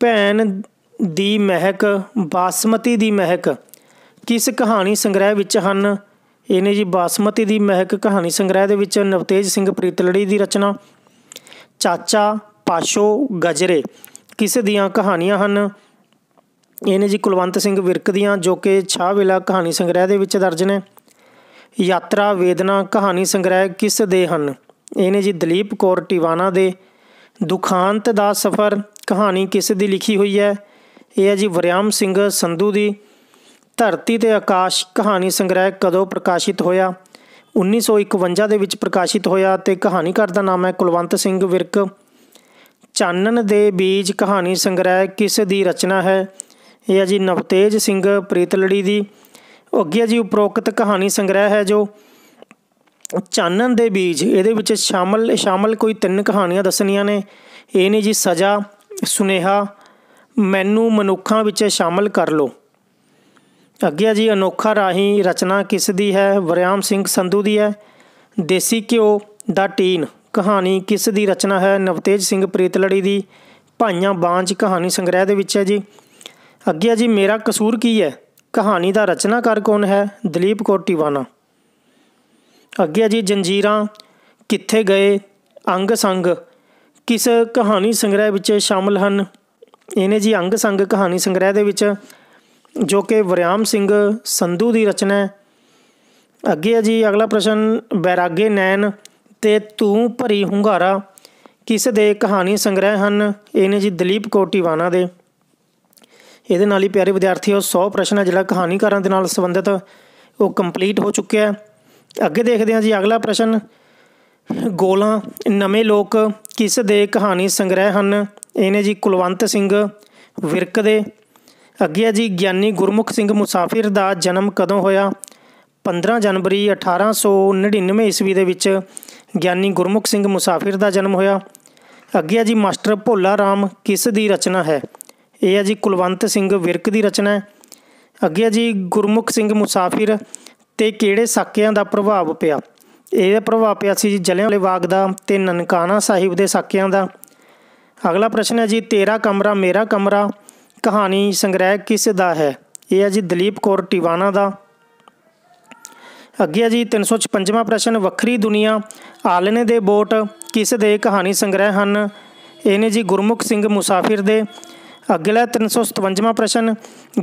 ਭੈਣ ਦੀ ਮਹਿਕ ਬਾਸਮਤੀ ਦੀ ਮਹਿਕ ਕਿਸ ਕਹਾਣੀ ਸੰਗ੍ਰਹਿ ਵਿੱਚ ਹਨ? ਇਹ ਨੇ ਜੀ ਬਾਸਮਤੀ ਦੀ ਮਹਿਕ ਕਹਾਣੀ ਸੰਗ੍ਰਹਿ ਦੇ ਵਿੱਚ ਨਵਤੇਜ ਸਿੰਘ ਪ੍ਰੀਤਲੜੀ ਦੀ ਰਚਨਾ। ਚਾਚਾ ਪਾਸ਼ੋ ਗਜਰੇ ਕਿਸ ਦੀਆਂ ਕਹਾਣੀਆਂ ਹਨ? ਇਹ ਨੇ ਜੀ ਕੁਲਵੰਤ ਸਿੰਘ ਵਿਰਕ ਦੀਆਂ, ਜੋ ਕਿ ਛਾਹ ਵੇਲਾ ਕਹਾਣੀ ਸੰਗ੍ਰਹਿ ਦੇ ਵਿੱਚ ਦਰਜ ਨੇ। ਯਾਤਰਾ ਵੇਦਨਾ ਕਹਾਣੀ ਸੰਗ੍ਰਹਿ ਕਿਸ ਦੇ ਹਨ? ਇਹ ਨੇ ਜੀ ਦਲੀਪ ਕੌਰ ਟਿਵਾਣਾ ਦੇ। ਦੁਖਾਂਤ ਦਾ ਸਫ਼ਰ ਕਹਾਣੀ ਕਿਸ ਦੀ ਲਿਖੀ ਹੋਈ ਹੈ? ਇਹ ਹੈ ਜੀ ਵਰਿਆਮ ਸਿੰਘ ਸੰਧੂ ਦੀ। ਧਰਤੀ ਤੇ ਆਕਾਸ਼ ਕਹਾਣੀ ਸੰਗ੍ਰਹਿ ਕਦੋਂ ਪ੍ਰਕਾਸ਼ਿਤ ਹੋਇਆ? 1951 ਦੇ ਵਿੱਚ ਪ੍ਰਕਾਸ਼ਿਤ ਹੋਇਆ ਅਤੇ ਕਹਾਣੀਕਾਰ ਦਾ ਨਾਮ ਹੈ ਕੁਲਵੰਤ ਸਿੰਘ ਵਿਰਕ। ਚਾਨਣ ਦੇ ਬੀਜ ਕਹਾਣੀ ਸੰਗ੍ਰਹਿ ਕਿਸ ਦੀ ਰਚਨਾ ਹੈ? ਇਹ ਹੈ ਜੀ ਨਵਤੇਜ ਸਿੰਘ ਪ੍ਰੀਤਲੜੀ ਦੀ। ਅੱਗੇ ਜੀ ਉਪਰੋਕਤ ਕਹਾਣੀ ਸੰਗ੍ਰਹਿ ਹੈ ਜੋ ਚਾਨਣ ਦੇ ਬੀਜ, ਇਹਦੇ ਵਿੱਚ ਸ਼ਾਮਲ ਕੋਈ 3 ਕਹਾਣੀਆਂ ਦੱਸਣੀਆਂ ਨੇ। ਇਹ ਨੇ ਜੀ ਸਜ਼ਾ, ਸੁਨੇਹਾ, ਮੈਨੂੰ ਮਨੁੱਖਾਂ ਵਿੱਚ ਸ਼ਾਮਲ ਕਰ ਲਓ। ਅੱਗੇ ਜੀ ਅਨੋਖਾ ਰਾਹੀਂ ਰਚਨਾ ਕਿਸ ਦੀ ਹੈ? ਵਰਿਆਮ ਸਿੰਘ ਸੰਧੂ ਦੀ ਹੈ। ਦੇਸੀ ਘਿਓ ਦਾ ਟੀਨ ਕਹਾਣੀ ਕਿਸ ਦੀ ਰਚਨਾ ਹੈ? ਨਵਤੇਜ ਸਿੰਘ ਪ੍ਰੀਤਲੜੀ ਦੀ। ਭਾਈਆਂ ਬਾਂਝ ਕਹਾਣੀ ਸੰਗ੍ਰਹਿ ਦੇ ਵਿੱਚ ਹੈ ਜੀ। ਅੱਗੇ ਜੀ ਮੇਰਾ ਕਸੂਰ ਕੀ ਹੈ ਕਹਾਣੀ ਦਾ ਰਚਨਾਕਾਰ ਕੌਣ ਹੈ? ਦਲੀਪ ਕੌਰ ਟਿਵਾਣਾ। ਅੱਗੇ ਜੀ ਜੰਜੀਰਾਂ ਕਿੱਥੇ ਗਏ ਅੰਗ ਸੰਗ ਕਿਸ ਕਹਾਣੀ ਸੰਗ੍ਰਹਿ ਵਿੱਚ ਸ਼ਾਮਲ ਹਨ? ਇਹ ਨੇ ਜੀ ਅੰਗ ਸੰਗ ਕਹਾਣੀ ਸੰਗ੍ਰਹਿ ਦੇ ਵਿੱਚ, ਜੋ ਕਿ ਵਰਿਆਮ ਸਿੰਘ ਸੰਧੂ ਦੀ ਰਚਨਾ ਹੈ। ਅੱਗੇ ਹੈ ਜੀ ਅਗਲਾ ਪ੍ਰਸ਼ਨ, ਬੈਰਾਗੇ ਨੈਣ ਤੇ ਤੂੰ ਭਰੀ ਹੁੰਗਾਰਾ ਕਿਸ ਦੇ ਕਹਾਣੀ ਸੰਗ੍ਰਹਿ ਹਨ? ਇਹ ਨੇ ਜੀ ਦਲੀਪ ਕੌਰ ਟਿਵਾਣਾ ਦੇ। ਇਹਦੇ ਨਾਲ ਹੀ ਪਿਆਰੇ ਵਿਦਿਆਰਥੀਓ 100 ਪ੍ਰਸ਼ਨ ਹੈ ਜਿਹੜਾ ਕਹਾਣੀਕਾਰਾਂ ਦੇ ਨਾਲ ਸੰਬੰਧਿਤ ਉਹ ਕੰਪਲੀਟ ਹੋ ਚੁੱਕਿਆ। ਅੱਗੇ ਦੇਖਦੇ ਹਾਂ ਜੀ ਅਗਲਾ ਪ੍ਰਸ਼ਨ, ਗੋਲਾਂ ਨਵੇਂ ਲੋਕ ਕਿਸ ਦੇ ਕਹਾਣੀ ਸੰਗ੍ਰਹਿ ਹਨ? ਇਹ ਨੇ ਜੀ ਕੁਲਵੰਤ ਸਿੰਘ ਵਿਰਕ ਦੇ। ਅੱਗੇ ਹੈ ਜੀ ਗਿਆਨੀ ਗੁਰਮੁਖ ਸਿੰਘ ਮੁਸਾਫਿਰ ਦਾ ਜਨਮ ਕਦੋਂ ਹੋਇਆ? 15 ਜਨਵਰੀ 1899 ਈਸਵੀ ਦੇ ਵਿੱਚ ਗਿਆਨੀ ਗੁਰਮੁਖ ਸਿੰਘ ਮੁਸਾਫਿਰ ਦਾ ਜਨਮ ਹੋਇਆ। ਅੱਗੇ ਹੈ ਜੀ ਮਾਸਟਰ ਭੋਲਾ ਰਾਮ ਕਿਸ ਦੀ ਰਚਨਾ ਹੈ? ਇਹ ਹੈ ਜੀ ਕੁਲਵੰਤ ਸਿੰਘ ਵਿਰਕ ਦੀ ਰਚਨਾ ਹੈ। ਅੱਗੇ ਹੈ ਜੀ ਗੁਰਮੁਖ ਸਿੰਘ ਮੁਸਾਫਿਰ 'ਤੇ ਕਿਹੜੇ ਸਾਕਿਆਂ ਦਾ ਪ੍ਰਭਾਵ ਪਿਆ? ਇਹਦਾ ਪ੍ਰਭਾਵ ਪਿਆ ਸੀ ਜੀ ਜਲਿਆਂਵਾਲੇ ਬਾਗ ਦਾ ਅਤੇ ਨਨਕਾਣਾ ਸਾਹਿਬ ਦੇ ਸਾਕਿਆਂ ਦਾ। ਅਗਲਾ ਪ੍ਰਸ਼ਨ ਹੈ ਜੀ ਤੇਰਾ ਕਮਰਾ ਮੇਰਾ ਕਮਰਾ ਕਹਾਣੀ ਸੰਗ੍ਰਹਿ ਕਿਸ ਦਾ ਹੈ? ਇਹ ਹੈ ਜੀ ਦਲੀਪ ਕੌਰ ਟਿਵਾਣਾ ਦਾ। ਅੱਗੇ ਹੈ ਜੀ 356ਵਾਂ ਪ੍ਰਸ਼ਨ, ਵੱਖਰੀ ਦੁਨੀਆ ਆਲਣੇ ਦੇ ਬੋਟ ਕਿਸ ਦੇ ਕਹਾਣੀ ਸੰਗ੍ਰਹਿ ਹਨ? ਇਹ ਨੇ ਜੀ ਗੁਰਮੁਖ ਸਿੰਘ ਮੁਸਾਫਿਰ ਦੇ। ਅਗਲਾ 357ਵਾਂ ਪ੍ਰਸ਼ਨ,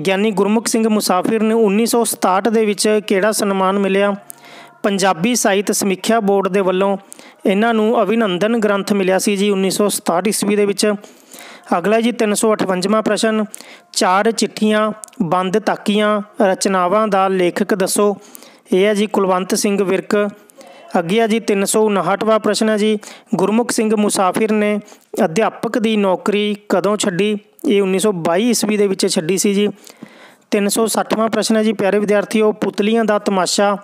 ਗਿਆਨੀ ਗੁਰਮੁਖ ਸਿੰਘ ਮੁਸਾਫਿਰ ਨੂੰ 1967 ਦੇ ਵਿੱਚ ਕਿਹੜਾ ਸਨਮਾਨ ਮਿਲਿਆ? ਪੰਜਾਬੀ ਸਾਹਿਤ ਸਮੀਖਿਆ ਬੋਰਡ ਦੇ ਵੱਲੋਂ ਇਹਨਾਂ ਨੂੰ ਅਭਿਨੰਦਨ ਗ੍ਰੰਥ ਮਿਲਿਆ ਸੀ ਜੀ 1967 ਈਸਵੀ ਦੇ ਵਿੱਚ। ਅਗਲਾ ਜੀ 358ਵਾਂ ਪ੍ਰਸ਼ਨ, ਚਾਰ ਚਿੱਠੀਆਂ ਬੰਦ ਤਾਕੀਆਂ ਰਚਨਾਵਾਂ ਦਾ ਲੇਖਕ ਦੱਸੋ? ਇਹ ਹੈ ਜੀ ਕੁਲਵੰਤ ਸਿੰਘ ਵਿਰਕ। ਅੱਗੇ ਹੈ ਜੀ 359ਵਾਂ ਪ੍ਰਸ਼ਨ ਹੈ ਜੀ ਗੁਰਮੁਖ ਸਿੰਘ ਮੁਸਾਫਿਰ ਨੇ ਅਧਿਆਪਕ ਦੀ ਨੌਕਰੀ ਕਦੋਂ ਛੱਡੀ? ਇਹ 1922 ਈਸਵੀ ਦੇ ਵਿੱਚ ਛੱਡੀ ਸੀ ਜੀ। 360ਵਾਂ ਪ੍ਰਸ਼ਨ ਹੈ ਜੀ ਪਿਆਰੇ ਵਿਦਿਆਰਥੀਓ ਪੁਤਲੀਆਂ ਦਾ ਤਮਾਸ਼ਾ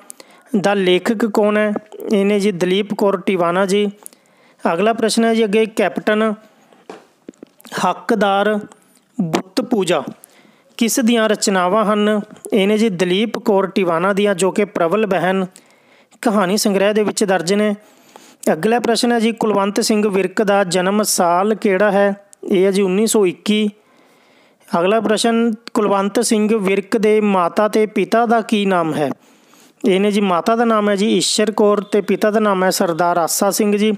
ਦਾ ਲੇਖਕ ਕੌਣ ਹੈ? ਇਹ ਨੇ ਜੀ ਦਲੀਪ ਕੌਰ ਟਿਵਾਣਾ ਜੀ। ਅਗਲਾ ਪ੍ਰਸ਼ਨ ਹੈ ਜੀ ਅੱਗੇ ਕੈਪਟਨ ਹੱਕਦਾਰ ਬੁੱਤ ਪੂਜਾ ਕਿਸ ਦੀਆਂ ਰਚਨਾਵਾਂ ਹਨ? ਇਹ ਨੇ ਜੀ ਦਲੀਪ ਕੌਰ ਟਿਵਾਣਾ ਦੀਆਂ, ਜੋ ਕਿ ਪ੍ਰਬਲ ਬਹਿਨ ਕਹਾਣੀ ਸੰਗ੍ਰਹਿ ਦੇ ਵਿੱਚ ਦਰਜ ਨੇ। ਅਗਲਾ ਪ੍ਰਸ਼ਨ ਹੈ ਜੀ ਕੁਲਵੰਤ ਸਿੰਘ ਵਿਰਕ ਦਾ ਜਨਮ ਸਾਲ ਕਿਹੜਾ ਹੈ? ਇਹ ਹੈ ਜੀ 1921। ਅਗਲਾ ਪ੍ਰਸ਼ਨ, ਕੁਲਵੰਤ ਸਿੰਘ ਵਿਰਕ ਦੇ ਮਾਤਾ ਅਤੇ ਪਿਤਾ ਦਾ ਕੀ ਨਾਮ ਹੈ? ਇਹ ਨੇ ਜੀ ਮਾਤਾ ਦਾ ਨਾਮ ਹੈ ਜੀ ਈਸ਼ਰ ਕੌਰ ਅਤੇ ਪਿਤਾ ਦਾ ਨਾਮ ਹੈ ਸਰਦਾਰ ਆਸਾ ਸਿੰਘ ਜੀ।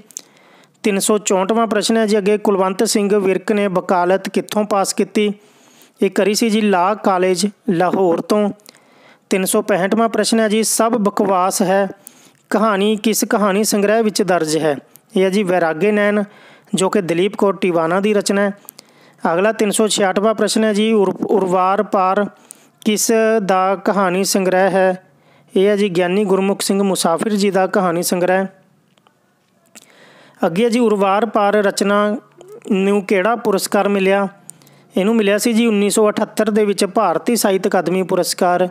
364ਵਾਂ ਪ੍ਰਸ਼ਨ ਹੈ ਜੀ ਅੱਗੇ ਕੁਲਵੰਤ ਸਿੰਘ ਵਿਰਕ ਨੇ ਵਕਾਲਤ ਕਿੱਥੋਂ ਪਾਸ ਕੀਤੀ? ਇਹ ਕਰੀ ਸੀ ਜੀ ਲਾਅ ਕਾਲਜ ਲਾਹੌਰ ਤੋਂ। 365ਵਾਂ ਪ੍ਰਸ਼ਨ ਹੈ ਜੀ ਸਭ ਬਕਵਾਸ ਹੈ ਕਹਾਣੀ ਕਿਸ ਕਹਾਣੀ ਸੰਗ੍ਰਹਿ ਵਿੱਚ ਦਰਜ ਹੈ? ਇਹ ਹੈ ਜੀ ਵੈਰਾਗੇ ਨੈਣ, ਜੋ ਕਿ ਦਲੀਪ ਕੌਰ ਟਿਵਾਣਾ ਦੀ ਰਚਨਾ ਹੈ। ਅਗਲਾ 366ਵਾਂ ਪ੍ਰਸ਼ਨ ਹੈ ਜੀ ਉਰਵਾਰ ਪਾਰ ਕਿਸ ਦਾ ਕਹਾਣੀ ਸੰਗ੍ਰਹਿ ਹੈ? ਇਹ ਹੈ ਜੀ ਗਿਆਨੀ ਗੁਰਮੁਖ ਸਿੰਘ ਮੁਸਾਫਿਰ ਜੀ ਦਾ ਕਹਾਣੀ ਸੰਗ੍ਰਹਿ। ਅੱਗੇ ਜੀ ਉਰਵਾਰ ਪਾਰ ਰਚਨਾ ਨੂੰ ਕਿਹੜਾ ਪੁਰਸਕਾਰ ਮਿਲਿਆ? ਇਹਨੂੰ ਮਿਲਿਆ ਸੀ ਜੀ 1978 ਦੇ ਵਿੱਚ ਭਾਰਤੀ ਸਾਹਿਤ ਅਕਾਦਮੀ ਪੁਰਸਕਾਰ।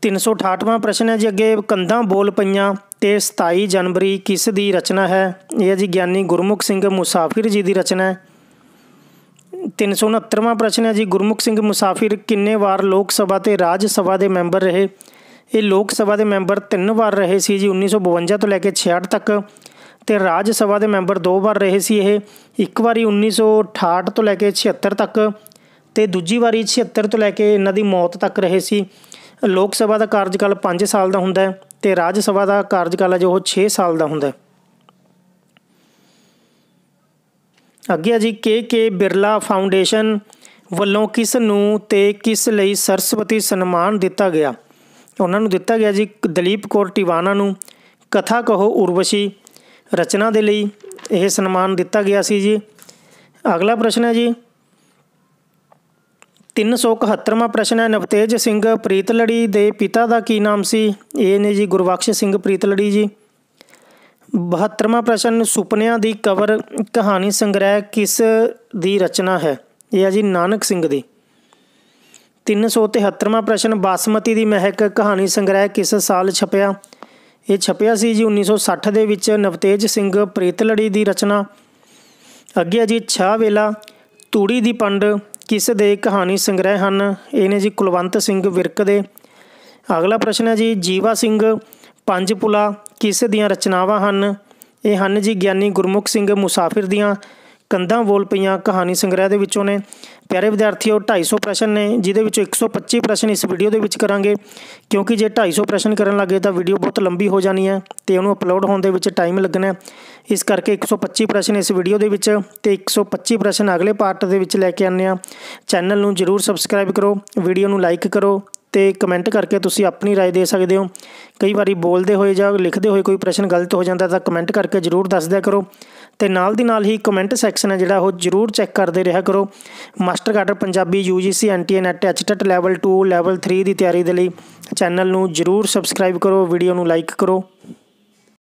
368ਵਾਂ ਪ੍ਰਸ਼ਨ ਹੈ ਜੀ ਅੱਗੇ, ਕੰਧਾਂ ਬੋਲ ਪਈਆਂ ਤੇ 27 ਜਨਵਰੀ ਕਿਸ ਦੀ ਰਚਨਾ ਹੈ? ਇਹ ਹੈ ਜੀ ਗਿਆਨੀ ਗੁਰਮੁਖ ਸਿੰਘ ਮੁਸਾਫਿਰ ਜੀ ਦੀ ਰਚਨਾ ਹੈ। 369ਵਾਂ ਪ੍ਰਸ਼ਨ ਹੈ ਜੀ, ਗੁਰਮੁਖ ਸਿੰਘ ਮੁਸਾਫਿਰ ਕਿੰਨੇ ਵਾਰ ਲੋਕ ਸਭਾ ਤੇ ਰਾਜ ਸਭਾ ਦੇ ਮੈਂਬਰ ਰਹੇ? ਇਹ ਲੋਕ ਸਭਾ ਦੇ ਮੈਂਬਰ 3 ਵਾਰ ਰਹੇ ਸੀ ਜੀ, 1952 ਤੋਂ ਲੈ ਕੇ 66 ਤੱਕ, ਤੇ ਰਾਜ ਸਭਾ ਦੇ ਮੈਂਬਰ 2 ਵਾਰ ਰਹੇ ਸੀ। ਇਹ ਇੱਕ ਵਾਰੀ 1968 ਤੋਂ ਲੈ ਕੇ 76 ਤੱਕ, ਤੇ ਦੂਜੀ ਵਾਰੀ 76 ਤੋਂ ਲੈ ਕੇ ਇਹਨਾਂ ਦੀ ਮੌਤ ਤੱਕ ਰਹੇ ਸੀ। ਲੋਕ ਸਭਾ ਦਾ ਕਾਰਜਕਾਲ 5 ਸਾਲ ਦਾ ਹੁੰਦਾ ਹੈ ਤੇ ਰਾਜ ਸਭਾ ਦਾ ਕਾਰਜਕਾਲ ਹੈ ਜੋ ਉਹ 6 ਸਾਲ ਦਾ ਹੁੰਦਾ ਹੈ। ਅੱਗੇ ਹੈ ਜੀ, ਕੇ ਬਿਰਲਾ ਫਾਊਂਡੇਸ਼ਨ ਵੱਲੋਂ ਕਿਸ ਨੂੰ ਤੇ ਕਿਸ ਲਈ ਸਰਸਵਤੀ ਸਨਮਾਨ ਦਿੱਤਾ ਗਿਆ? ਉਹਨਾਂ ਨੂੰ ਦਿੱਤਾ ਗਿਆ ਜੀ ਦਲੀਪ ਕੌਰ ਟਿਵਾਣਾ ਨੂੰ ਕਥਾ ਕਹੋ ਉਰਵਸ਼ੀ ਰਚਨਾ ਦੇ ਲਈ ਇਹ ਸਨਮਾਨ ਦਿੱਤਾ ਗਿਆ ਸੀ ਜੀ। ਅਗਲਾ ਪ੍ਰਸ਼ਨ ਹੈ ਜੀ 371ਵਾਂ ਪ੍ਰਸ਼ਨ ਹੈ, ਨਵਤੇਜ ਸਿੰਘ ਪ੍ਰੀਤਲੜੀ ਦੇ ਪਿਤਾ ਦਾ ਕੀ ਨਾਮ ਸੀ? ਇਹ ਨੇ ਜੀ ਗੁਰਬਖਸ਼ ਸਿੰਘ ਪ੍ਰੀਤਲੜੀ ਜੀ। 72ਵਾਂ ਪ੍ਰਸ਼ਨ, ਸੁਪਨਿਆਂ ਦੀ ਕਬਰ ਕਹਾਣੀ ਸੰਗ੍ਰਹਿ ਕਿਸ ਦੀ ਰਚਨਾ ਹੈ? ਇਹ ਹੈ ਜੀ ਨਾਨਕ ਸਿੰਘ ਦੀ। 373ਵਾਂ ਪ੍ਰਸ਼ਨ, ਬਾਸਮਤੀ ਦੀ ਮਹਿਕ ਕਹਾਣੀ ਸੰਗ੍ਰਹਿ ਕਿਸ ਸਾਲ ਛਪਿਆ? ਇਹ ਛਪਿਆ ਸੀ ਜੀ 1960 ਦੇ ਵਿੱਚ, ਨਵਤੇਜ ਸਿੰਘ ਪ੍ਰੀਤਲੜੀ ਦੀ ਰਚਨਾ। ਅੱਗੇ ਹੈ ਜੀ, ਛਾਹ ਵੇਲਾ ਤੂੜੀ ਦੀ ਪੰਡ ਕਿਸ ਦੇ ਕਹਾਣੀ ਸੰਗ੍ਰਹਿ ਹਨ? ਇਹ ਨੇ ਜੀ ਕੁਲਵੰਤ ਸਿੰਘ ਵਿਰਕ ਦੇ। ਅਗਲਾ ਪ੍ਰਸ਼ਨ ਹੈ ਜੀ, ਜੀਵਾ ਸਿੰਘ ਪੰਜਪੁਲਾ ਕਿਸ ਦੀਆਂ ਰਚਨਾਵਾਂ ਹਨ? ਇਹ ਹਨ ਜੀ ਗਿਆਨੀ ਗੁਰਮੁਖ ਸਿੰਘ ਮੁਸਾਫਿਰ ਦੀਆਂ ਕੰਧਾਂ ਬੋਲ ਪਈਆਂ ਕਹਾਣੀ ਸੰਗ੍ਰਹਿ ਦੇ ਵਿੱਚੋਂ ਨੇ। ਪਿਆਰੇ ਵਿਦਿਆਰਥੀਓ, 250 ਪ੍ਰਸ਼ਨ ਨੇ, ਜਿਹਦੇ ਵਿੱਚੋਂ 125 ਪ੍ਰਸ਼ਨ ਇਸ ਵੀਡੀਓ ਦੇ ਵਿੱਚ ਕਰਾਂਗੇ, ਕਿਉਂਕਿ ਜੇ 250 ਪ੍ਰਸ਼ਨ ਕਰਨ ਲੱਗੇ ਤਾਂ ਵੀਡੀਓ ਬਹੁਤ ਲੰਬੀ ਹੋ ਜਾਣੀ ਹੈ ਅਤੇ ਉਹਨੂੰ ਅਪਲੋਡ ਹੋਣ ਦੇ ਵਿੱਚ ਟਾਈਮ ਲੱਗਣਾ। ਇਸ ਕਰਕੇ 125 ਪ੍ਰਸ਼ਨ ਇਸ ਵੀਡੀਓ ਦੇ ਵਿੱਚ ਅਤੇ 125 ਪ੍ਰਸ਼ਨ ਅਗਲੇ ਪਾਰਟ ਦੇ ਵਿੱਚ ਲੈ ਕੇ ਆਉਂਦੇ ਹਾਂ। ਚੈਨਲ ਨੂੰ ਜ਼ਰੂਰ ਸਬਸਕ੍ਰਾਈਬ ਕਰੋ, ਵੀਡੀਓ ਨੂੰ ਲਾਈਕ ਕਰੋ ਅਤੇ ਕਮੈਂਟ ਕਰਕੇ ਤੁਸੀਂ ਆਪਣੀ ਰਾਏ ਦੇ ਸਕਦੇ ਹੋ। ਕਈ ਵਾਰੀ ਬੋਲਦੇ ਹੋਏ ਜਾਂ ਲਿਖਦੇ ਹੋਏ ਕੋਈ ਪ੍ਰਸ਼ਨ ਗਲਤ ਹੋ ਜਾਂਦਾ ਤਾਂ ਕਮੈਂਟ ਕਰਕੇ ਜ਼ਰੂਰ ਦੱਸ ਦਿਆ ਕਰੋ, ਅਤੇ ਨਾਲ ਦੀ ਨਾਲ ਹੀ ਕਮੈਂਟ ਸੈਕਸ਼ਨ ਹੈ ਜਿਹੜਾ ਉਹ ਜ਼ਰੂਰ ਚੈੱਕ ਕਰਦੇ ਰਿਹਾ ਕਰੋ। Master cadre Punjabi UGC NTA NET HTET level 2 level 3 ਦੀ ਤਿਆਰੀ ਦੇ ਲਈ ਚੈਨਲ ਨੂੰ ਜ਼ਰੂਰ ਸਬਸਕ੍ਰਾਈਬ ਕਰੋ, ਵੀਡੀਓ ਨੂੰ ਲਾਈਕ ਕਰੋ।